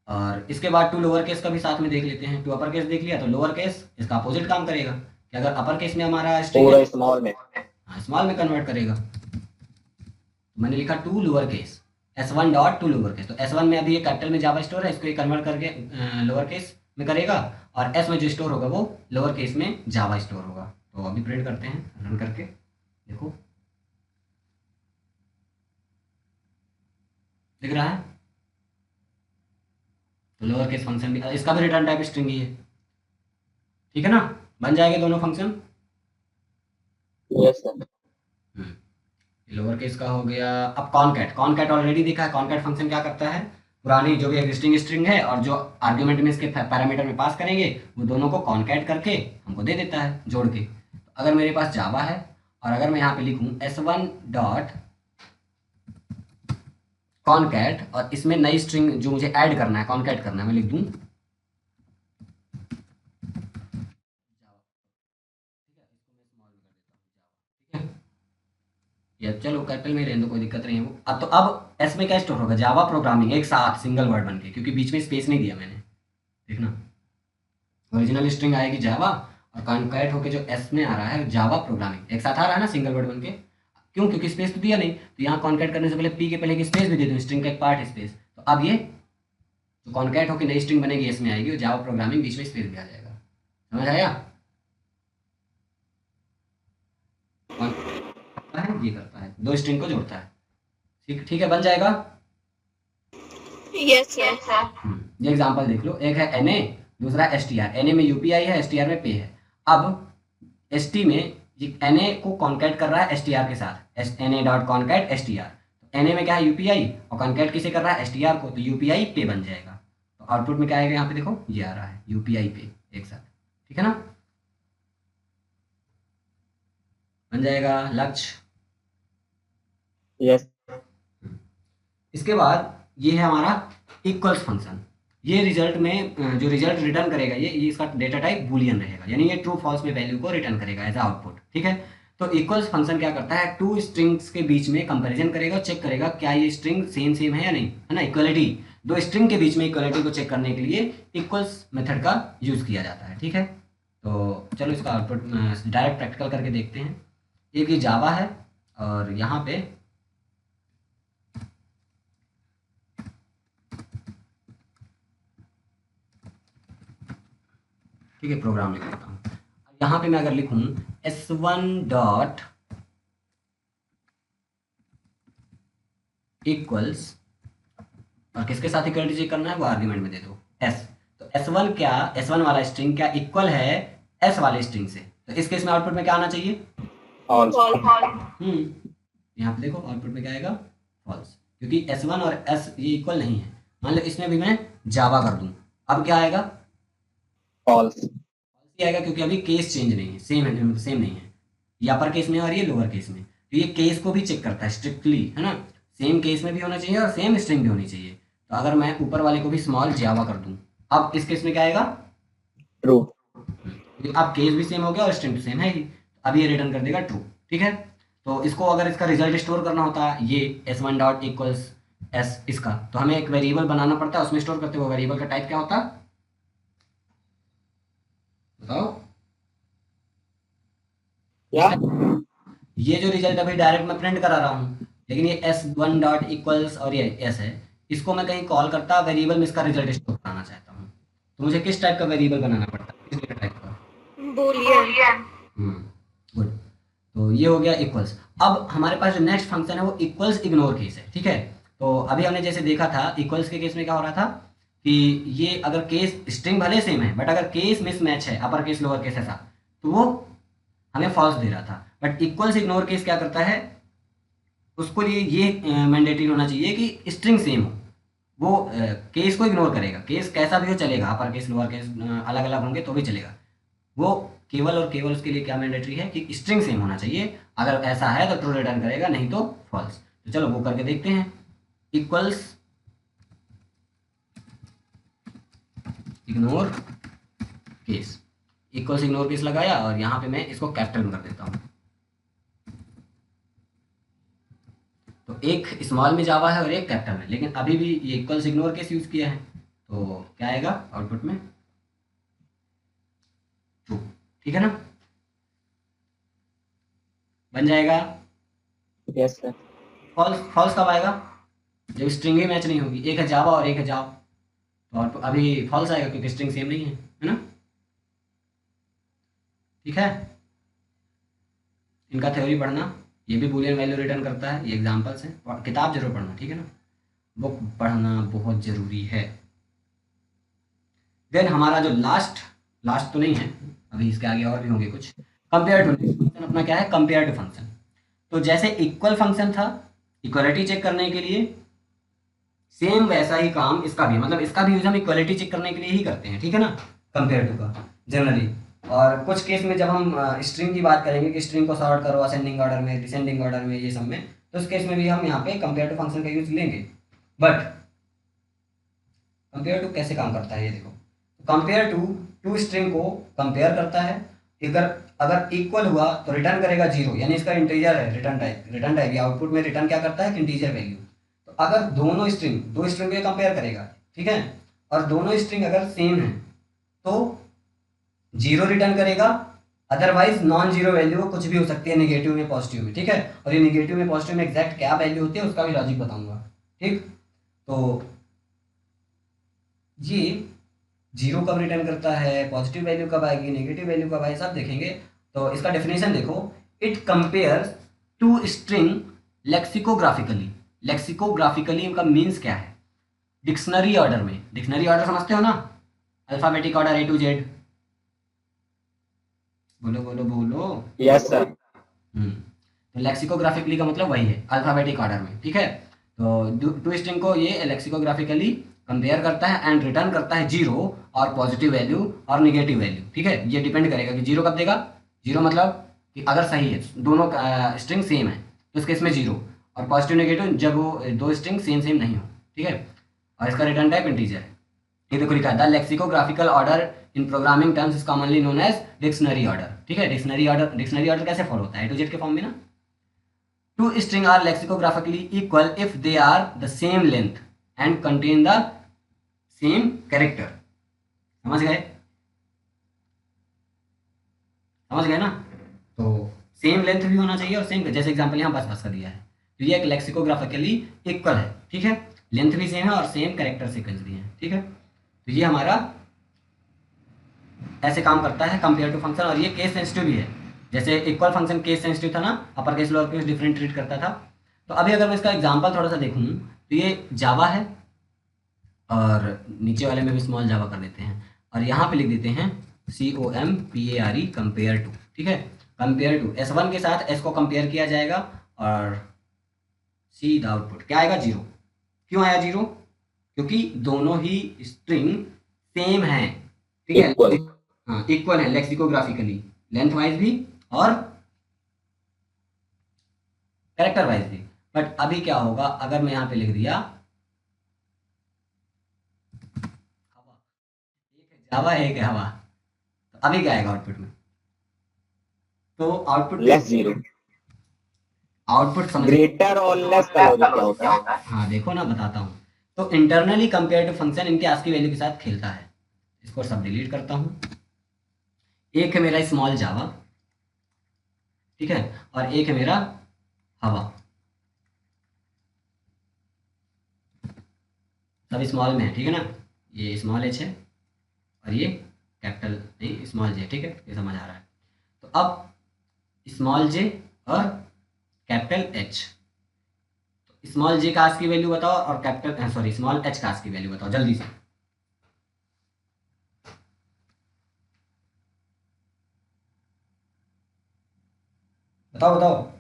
और इसके बाद टू लोअर केस का भी साथ में देख लेते हैं। टू अपर केस देख लिया, तो लोअर केस इसका अपोजिट काम करेगा कि अगर अपर केस में हमारा स्ट्रिंग पूरा स्मॉल में, हाँ स्मॉल में कन्वर्ट करेगा। मैंने लिखा to lower case, S1 dot to lower case, तो S1 में अभी ये कैपिटल में जावा स्टोर है, इसको ये कन्वर्ट करके लोअर केस में करेगा, और S में जो स्टोर होगा वो लोअर केस में जावा स्टोर होगा। तो अभी प्रिंट करते हैं, रन करके देखो, दिख रहा है। तो लोअर केस फंक्शन भी, इसका भी रिटर्न टाइप स्ट्रिंग ही है, ठीक है ना, बन जाएंगे दोनों function. Yes sir. Lower case का हो गया। अब कॉनकैट, कॉनकैट ऑलरेडी देखा है। कॉनकैट फंक्शन क्या करता है, पुरानी जो भी एग्जिस्टिंग स्ट्रिंग है और जो आर्ग्यूमेंट में इसके पैरामीटर में पास करेंगे वो दोनों को कॉनकैट करके हमको दे देता है जोड़ के। तो अगर मेरे पास जावा है और अगर मैं यहाँ पे लिखूँ S1 डॉट कॉनकैट, और इसमें नई स्ट्रिंग जो मुझे ऐड करना है, कॉनकैट करना है, मैं लिख दूँ या चलो कैपिटल में रहने दो, कोई दिक्कत नहीं है वो। अब तो अब एस में क्या स्टोर होगा, जावा प्रोग्रामिंग, एक साथ सिंगल वर्ड बन के, क्योंकि बीच में स्पेस नहीं दिया मैंने, देखना। ओरिजिनल स्ट्रिंग आएगी जावा और कॉनकैट होके जो एस में आ रहा है जावा प्रोग्रामिंग, एक साथ आ रहा है ना सिंगल वर्ड बन के। क्यों, क्योंकि स्पेस तो दिया नहीं, तो यहाँ कॉनकैट करने से पहले पी के पहले की स्पेस भी दे दूँ, स्ट्रिंग का एक पार्ट स्पेस। तो अब ये जो कॉनकैट होकर नई स्ट्रिंग बनेगी इसमें आएगी, और जावा प्रोग्रामिंग बीच में स्पेस भी आ जाएगा। समझ आया? है ये करता है, दो स्ट्रिंग को जोड़ता है, ठीक ठीक है, बन जाएगा। Yes, sir. ये एग्जांपल देख लो, एक है NA, दूसरा STR। NA में UPI है, STR में पे है। अब ST में ये NA को कॉन्कैट कर रहा है STR के साथ, NA डॉट कॉन्कैट STR। तो NA में क्या है UPI, और कॉन्कैट किसे कर रहा है STR को, तो UPI पे बन जाएगा। तो आउटपुट में क्या आएगा, यहाँ पे देखो ये आ रहा है UPI पे एक साथ, ठीक है ना, बन जाएगा लक्ष्य। यस। इसके बाद ये है हमारा इक्वल्स फंक्शन। ये रिजल्ट में जो रिजल्ट रिटर्न करेगा ये इसका डेटा टाइप बूलियन रहेगा, यानी ये ट्रू फॉल्स में वैल्यू को रिटर्न करेगा एज आउटपुट, ठीक है। तो इक्वल्स फंक्शन क्या करता है, टू स्ट्रिंग्स के बीच में कंपैरिजन करेगा, चेक करेगा क्या ये स्ट्रिंग सेम सेम है या नहीं, है ना, इक्वलिटी। दो स्ट्रिंग के बीच में इक्वलिटी को चेक करने के लिए इक्वल्स मेथड का यूज किया जाता है, ठीक है। तो चलो इसका आउटपुट डायरेक्ट प्रैक्टिकल करके देखते हैं। एक ये जावा है और यहाँ पे ठीक है, प्रोग्राम लिख लेता हूँ। यहाँ पे मैं अगर लिखूँ s1 डॉट इक्वल्स, और किसके साथ इक्वलिटी चेक करना है वो आर्ग्यूमेंट में दे दो s, तो s1 क्या, s1 वाला स्ट्रिंग क्या इक्वल है s वाले स्ट्रिंग से, तो इस केस में आउटपुट में क्या आना चाहिए, फॉल्स। यहाँ पे देखो आउटपुट में क्या आएगा, फॉल्स, क्योंकि s1 और s ये इक्वल नहीं है। मान लो इसमें भी मैं जावा कर दूं, अब क्या आएगा, फॉल्स। फॉल्स ही आएगा, क्योंकि अभी केस चेंज नहीं है, सेम नहीं है, ये अपर केस में और ये लोअर केस में, तो ये केस को भी चेक करता है स्ट्रिक्टली, है ना, सेम केस में भी होना चाहिए और सेम स्ट्रिंग भी होनी चाहिए। तो अगर मैं ऊपर वाले को भी स्मॉल जावा कर दूं, अब इस केस में क्या आएगा, ट्रू। अब केस भी सेम हो गया और स्ट्रिंग सेम है ही, अब ये रिटर्न कर देगा ट्रू। ठीक है, तो इसको अगर इसका रिजल्ट स्टोर करना होता है, ये s1 डॉट इक्वल्स एस इसका, तो हमें एक वेरिएबल बनाना पड़ता है, उसमें स्टोर करते हुए वेरिएबल का टाइप क्या होता, बताओ। क्या? ये जो रिजल्ट अभी डायरेक्ट मैं प्रिंट करा रहा हूँ, लेकिन ये s1 डॉट इक्वल्स और ये s है, इसको मैं कहीं कॉल करता वेरिएबल में इसका रिजल्ट स्टोर कराना चाहता हूँ, तो मुझे किस टाइप का वेरिएबल बनाना पड़ता है, किस डेटा टाइप का, बूलियन। गुड। तो ये हो गया इक्वल्स। अब हमारे पास जो नेक्स्ट फंक्शन है वो इक्वल्स इग्नोर केस है। ठीक है, तो अभी हमने जैसे देखा था इक्वल्स के केस में क्या हो रहा था कि ये अगर केस स्ट्रिंग भले सेम है, बट अगर केस मिसमैच है, अपर केस लोअर केस ऐसा, तो वो हमें फॉल्स दे रहा था। बट इक्वल्स इग्नोर केस क्या करता है, उसको लिए ये मैंडेटरी होना चाहिए कि स्ट्रिंग सेम हो, वो केस को इग्नोर करेगा, केस कैसा भी हो चलेगा, अपर केस लोअर केस अलग अलग होंगे तो भी चलेगा, वो केवल और केवल उसके लिए क्या मैंडेटरी है कि स्ट्रिंग सेम होना चाहिए, अगर ऐसा है तो ट्रू रिटर्न करेगा, नहीं तो फॉल्स। तो चलो वो करके देखते हैं। Equals ignore case, equals ignore case लगाया और यहाँ पे मैं इसको कैपिटल में कर देता हूँ, तो एक स्मॉल में जावा है और एक कैपिटल में, लेकिन अभी भी ये इक्वल्स इग्नोर केस यूज किया है, तो क्या आएगा आउटपुट में, ट्रू। ठीक है ना, बन जाएगा। Yes sir. फॉल्स, फॉल्स कब आएगा, जब स्ट्रिंग ही मैच नहीं होगी, एक है जावा और एक है जावा, तो आउटपुट अभी फॉल्स आएगा क्योंकि स्ट्रिंग सेम नहीं है ना। ठीक है, इनका थ्योरी पढ़ना, ये भी बूलियन वैल्यू रिटर्न करता है, ये एग्जांपल्स हैं, और किताब जरूर पढ़ना, ठीक है ना, बुक पढ़ना बहुत ज़रूरी है। देन हमारा जो लास्ट तो नहीं है, अभी इसके आगे और भी होंगे कुछ। कंपेयर टू फंक्शन अपना क्या है, कंपेयर टू फंक्शन। तो जैसे इक्वल फंक्शन था इक्वलिटी चेक करने के लिए, सेम वैसा ही काम इसका भी, मतलब इसका भी यूज हम इक्वलिटी चेक करने के लिए ही करते हैं, ठीक है ना, कंपेयर टू का जनरली। और कुछ केस में जब हम स्ट्रिंग की बात करेंगे कि स्ट्रिंग को सॉर्ट करो असेंडिंग ऑर्डर में, डिसेंडिंग ऑर्डर में, ये सब में, तो उस केस में भी हम यहाँ पे कंपेयर टू फंक्शन का यूज लेंगे। बट कंपेयर टू कैसे काम करता है ये देखो, कंपेयर टू स्ट्रिंग को कंपेयर करता है, अगर अगर इक्वल हुआ तो रिटर्न करेगा 0, यानी इसका इंटीजर है रिटर्न टाइप आउटपुट में रिटर्न क्या करता है, इंटीजर वैल्यू। तो अगर दो स्ट्रिंग को कंपेयर करेगा, ठीक है, और दोनों स्ट्रिंग अगर सेम है तो 0 रिटर्न करेगा, अदरवाइज नॉन जीरो वैल्यू कुछ भी हो सकती है, नेगेटिव में पॉजिटिव में, ठीक है, और ये नेगेटिव में पॉजिटिव में एग्जैक्ट क्या वैल्यू होती है उसका भी लॉजिक बताऊंगा। ठीक, तो ये 0 कब रिटर्न करता है, पॉजिटिव वैल्यू कब आएगी, नेगेटिव वैल्यू कब आएगी, सब देखेंगे। तो इसका डेफिनेशन देखो, इट कंपेयर्स टू स्ट्रिंग लेक्सिकोग्राफिकली। लेक्सिकोग्राफिकली का मीन्स क्या है, डिक्शनरी ऑर्डर में, डिक्शनरी ऑर्डर समझते हो ना, alphabetic order A to Z, बोलो बोलो बोलो। Yes sir. तो लेक्सिकोग्राफिकली का मतलब वही है, अल्फाबेटिक ऑर्डर में, ठीक है। तो टू स्ट्रिंग को ये लेक्सिकोग्राफिकली कंपेयर करता है एंड रिटर्न करता है 0 और पॉजिटिव वैल्यू और नेगेटिव वैल्यू, ठीक है। ये डिपेंड करेगा कि 0 कब देगा, 0 मतलब कि अगर सही है, दोनों स्ट्रिंग सेम है तो इस केस में 0, और पॉजिटिव नेगेटिव जब वो दो स्ट्रिंग सेम नहीं हो, ठीक है। और इसका रिटर्न टाइप इंटीजर है। ये देखो लिखा है, the lexicographical order in programming terms is commonly known as dictionary order, ठीक है। डिक्शनरी ऑर्डर कैसे फॉलो होता है, A to Z के फॉर्म में ना। Two string are lexicographically equal if they are the same length and contain the same character. समझ गए, समझ गए ना। तो सेम लेंथ भी होना चाहिए और सेम, जैसे एग्जांपल यहाँ बस का दिया है, तो ये एक लेक्सिकोग्राफिकली इक्वल है, ठीक है, लेंथ भी सेम है और सेम कैरेक्टर सीक्वेंस भी है, ठीक है। तो ये हमारा ऐसे काम करता है कंपेयर टू फंक्शन, और ये केस सेंसिटिव भी है। जैसे इक्वल फंक्शन केस सेंसिटिव था ना, upper case lower case different treat करता था। तो अभी अगर मैं इसका एग्जांपल थोड़ा सा देखूँ तो ये जावा है, और नीचे वाले में भी स्मॉल जावा कर देते हैं, और यहाँ पे लिख देते हैं COMPARE कंपेयर टू। ठीक है, कंपेयर टू S1 के साथ S को कंपेयर किया जाएगा, और सी द आउटपुट क्या आएगा, 0। क्यों आया 0? क्योंकि दोनों ही स्ट्रिंग सेम है। ठीक है, इक्वल। हाँ इक्वल है लेक्सिकोग्राफिकली, लेंथ वाइज भी और कैरेक्टर वाइज भी। बट अभी क्या होगा अगर मैं यहाँ पे लिख दिया हवा, एक है जावा एक है हवा, तो अभी क्या आएगा आउटपुट में? तो आउटपुट लेस 0। आउटपुट समझ, ग्रेटर और लेस का लॉजिक क्या होता है? हाँ देखो ना बताता हूँ। तो इंटरनली कंपेयर टू फंक्शन इनके आस्की वैल्यू के साथ खेलता है। इसको सब डिलीट करता हूँ। एक है मेरा स्मॉल जावा, ठीक है, और एक है मेरा हवा। सब स्मॉल में है, ठीक है ना, ये स्मॉल एच है और ये कैपिटल नहीं स्मॉल जे। ठीक है, ये समझ आ रहा है। तो अब स्मॉल जे और कैपिटल एच, स्मॉल जे का आस्की वैल्यू बताओ और कैपिटल सॉरी स्मॉल एच का आस्की वैल्यू बताओ जल्दी से। बताओ बताओ।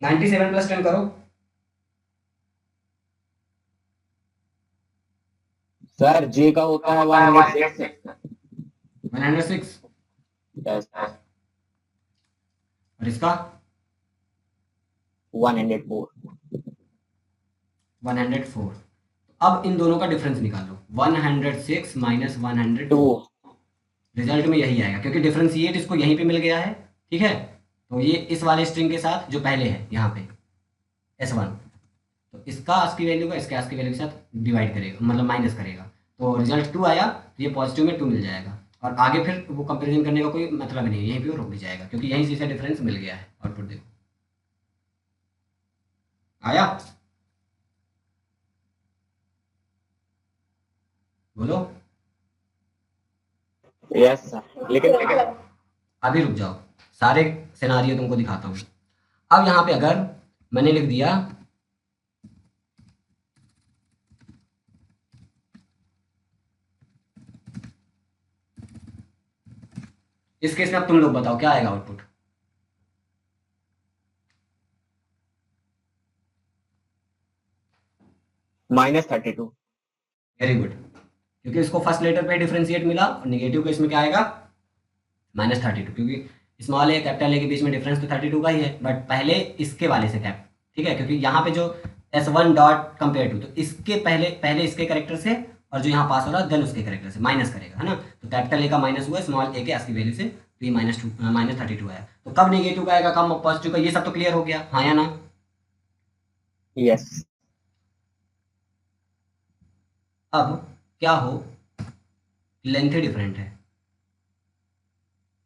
97 + 10 करो। सर जे का होता है 106। 106 यस। और इसका 104। 104। अब इन दोनों का डिफरेंस निकालो, 106 माइनस 102। 2। रिजल्ट में यही आएगा क्योंकि डिफरेंशिएट इसको यहीं पे मिल गया है। ठीक है, तो ये इस वाले स्ट्रिंग के साथ जो पहले है यहाँ पे S1, तो इसका आस्की वैल्यू का इसके आस्की वैल्यू के साथ डिवाइड करेगा, मतलब माइनस करेगा, तो रिजल्ट 2 आया, तो ये पॉजिटिव में 2 मिल जाएगा, और आगे फिर वो कंपेरिजन करने का कोई मतलब नहीं है, यहीं पे वो रुक भी जाएगा क्योंकि यहीं से इसे डिफरेंस मिल गया है। आउटपुट देखो आया, बोलो। यस सर, लेकिन अभी रुक जाओ, सारे सिनारियो तुमको दिखाता हूँ। अब यहाँ पे अगर मैंने लिख दिया इस केस में, अब तुम लोग बताओ क्या आएगा आउटपुट? -32। वेरी गुड, क्योंकि इसको फर्स्ट लेटर पे डिफरेंशिएट मिला, और निगेटिव केस में क्या आएगा, -32, क्योंकि स्मॉल ए कैपिटल ए के बीच में डिफरेंस तो 32 का ही है, बट पहले इसके वाले से कैप। ठीक है, क्योंकि यहाँ पे जो S1 डॉट कंपेयर टू, तो इसके पहले पहले इसके कैरेक्टर से, और जो यहाँ पास हो रहा है देन उसके कैरेक्टर से माइनस करेगा, है ना। तो कैपिटल ए का माइनस हुआ स्मॉल ए के आस्की वैल्यू से, तो ये -32 आया। तो कब नेगेटिव का आएगा, कब पॉजिटिव का, ये सब तो क्लियर हो गया, हाँ या ना? यस। अब क्या हो, लेंथ ही डिफरेंट है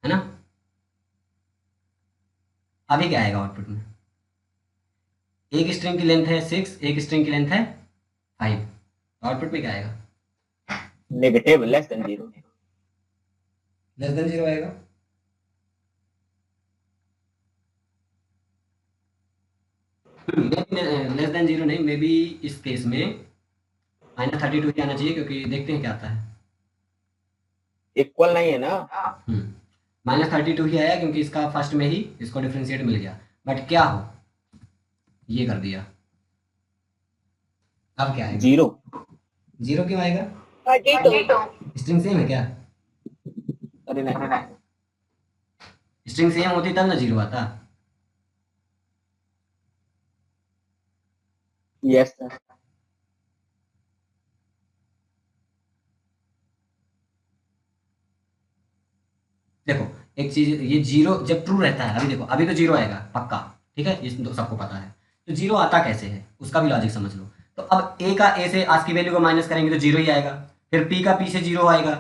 ना। अभी क्या आएगा आउटपुट में? एक स्ट्रिंग की लेंथ है 6, एक स्ट्रिंग की लेंथ है 5, आउटपुट में क्या आएगा? Negative less than 0। Less than 0 आएगा। लेस देन 0 नहीं, मे बी इस केस में -32 ही आना चाहिए, क्योंकि देखते हैं क्या आता है। इक्वल नहीं है ना। -32 ही आया क्योंकि इसका फर्स्ट में ही इसको डिफरेंशिएट मिल गया, बट क्या हो, ये कर दिया। अब क्या आएगा? 0। 0 क्यों आएगा? 32। स्ट्रिंग सेम है क्या? अरे नहीं। स्ट्रिंग सेम होती तब ना 0 आता। Yes sir. देखो एक चीज, ये 0 जब ट्रू रहता है, अभी देखो अभी तो 0 आएगा पक्का, ठीक है, ये सबको पता है। तो 0 आता कैसे है उसका भी लॉजिक समझ लो। तो अब ए का ए से आस्की वैल्यू को माइनस करेंगे तो 0 ही आएगा, फिर पी का पी से 0 आएगा,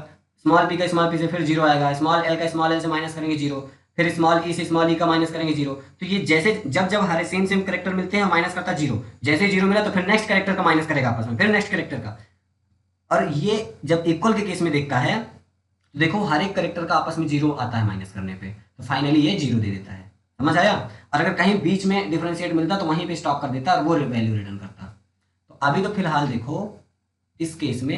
स्मॉल पी का स्मॉल पी से फिर 0 आएगा, स्मॉल एल का स्मॉल एल से माइनस करेंगे 0, फिर स्मॉल ई से स्मॉल ई का माइनस करेंगे 0। तो ये जैसे जब जब हर सेम करेक्टर मिलते हैं माइनस करता 0, जैसे 0 मिला तो फिर नेक्स्ट करेक्टर का माइनस करेगा आपस में, फिर नेक्स्ट करेक्टर का। और ये जब इक्वल के केस में देखता है तो देखो हर एक करेक्टर का आपस में जीरो आता है माइनस करने पे, तो फाइनली ये जीरो दे देता है। समझ आया? और अगर कहीं बीच में डिफरेंशिएट मिलता तो वहीं पे स्टॉप कर देता और वो वैल्यू रिटर्न करता। तो अभी तो फिलहाल देखो इस केस में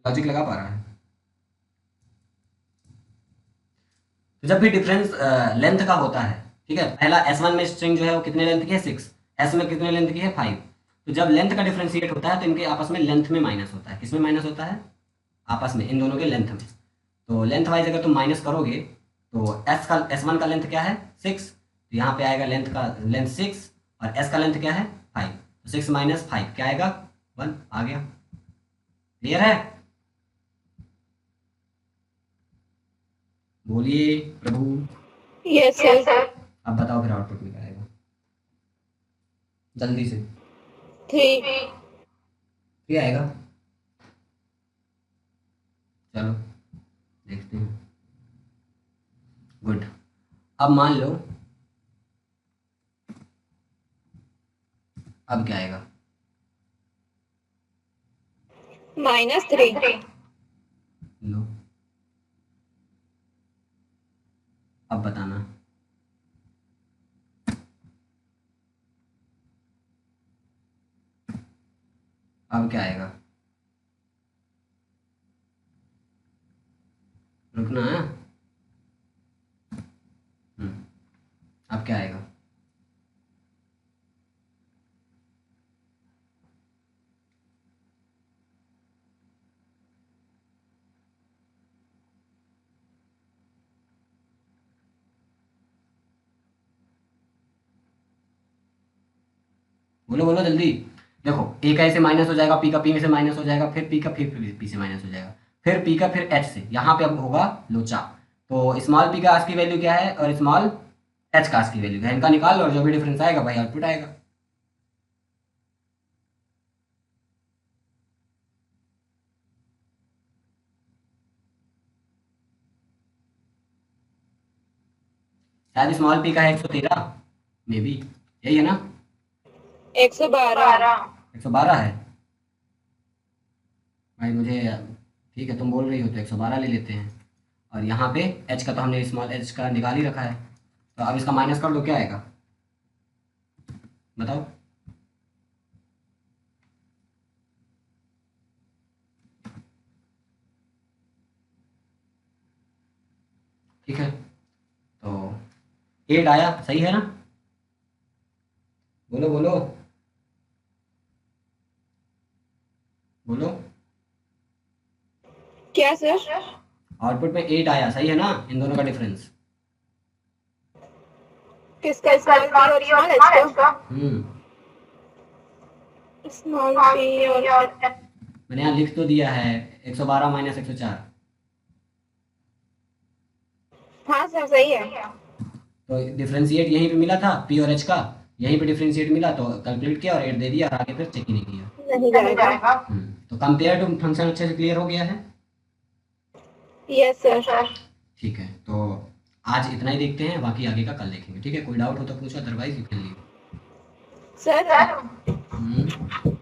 लॉजिक लगा पा रहा है। तो जब भी डिफरेंस लेंथ का होता है, ठीक है, पहला S1 में स्ट्रिंग जो है वो कितने लेंथ की है 6, S में कितने लेंथ की है 5। तो जब लेंथ का डिफरेंशिएट होता है तो इनके आपस में लेंथ में माइनस होता है। किसमें माइनस होता है? आपस में, इन दोनों के लेंथ में। तो लेंथ वाइज अगर तुम माइनस करोगे तो S1 का लेंथ क्या है 6, तो यहाँ पे आएगा लेंथ 6 और S का लेंथ क्या है 5। तो 6 माइनस 5 क्या आएगा 1 आ गया। क्लियर है? बोलिए प्रभु। Yes sir. अब बताओ फिर आउटपुट में क्या आएगा जल्दी से। 3। 3 आएगा। चलो देखते हैं। गुड। अब मान लो अब क्या आएगा? -3। लो अब बताना। अब क्या आएगा? रुकना है। अब क्या आएगा? बोलो बोलो जल्दी। देखो ए का ए से माइनस हो जाएगा, पी का पी में से माइनस हो जाएगा, फिर पी का फिर पी से माइनस हो जाएगा, फिर पी का फिर एच से। यहाँ पे अब होगा लोचा। तो स्मॉल पी का आज की वैल्यू क्या है और स्मॉल एच का आज की वैल्यू क्या है, इनका निकाल लो और जो भी डिफरेंस आएगा भाई आउटपुट आएगा। शायद स्मॉल पी का है 113 मे बी, यही है ना? 112। 112 है भाई मुझे। ठीक है तुम बोल रही हो तो 112 ले लेते हैं। और यहाँ पे एच का तो हमने स्मॉल एच का निकाल ही रखा है, तो अब इसका माइनस कर दो क्या आएगा बताओ। ठीक है तो 8 आया, सही है ना? बोलो बोलो बोलो। क्या सर? आउटपुट में 8 आया, सही है ना इन दोनों का डिफरेंस? किसका? स्मॉल पी और स्मॉल एच का? हम्म स्मॉल पी और मैंने यहाँ लिख तो दिया है 112 माइनस 104। हाँ सर सही है। तो डिफरेंशिएट यहीं पे मिला था पी और एच का, यहीं पे डिफरेंशिएट मिला तो कैलकुलेट किया और 8 दे दिया और आगे फिर चेक ही नहीं किया। नहीं जाएगा। तो कंपेयर टू फंक्शन अच्छे से क्लियर हो गया है? Yes sir. ठीक है तो आज इतना ही देखते हैं, बाकी आगे का कल देखेंगे। ठीक है, कोई डाउट हो तो पूछो, otherwise you can leave. Sir hmm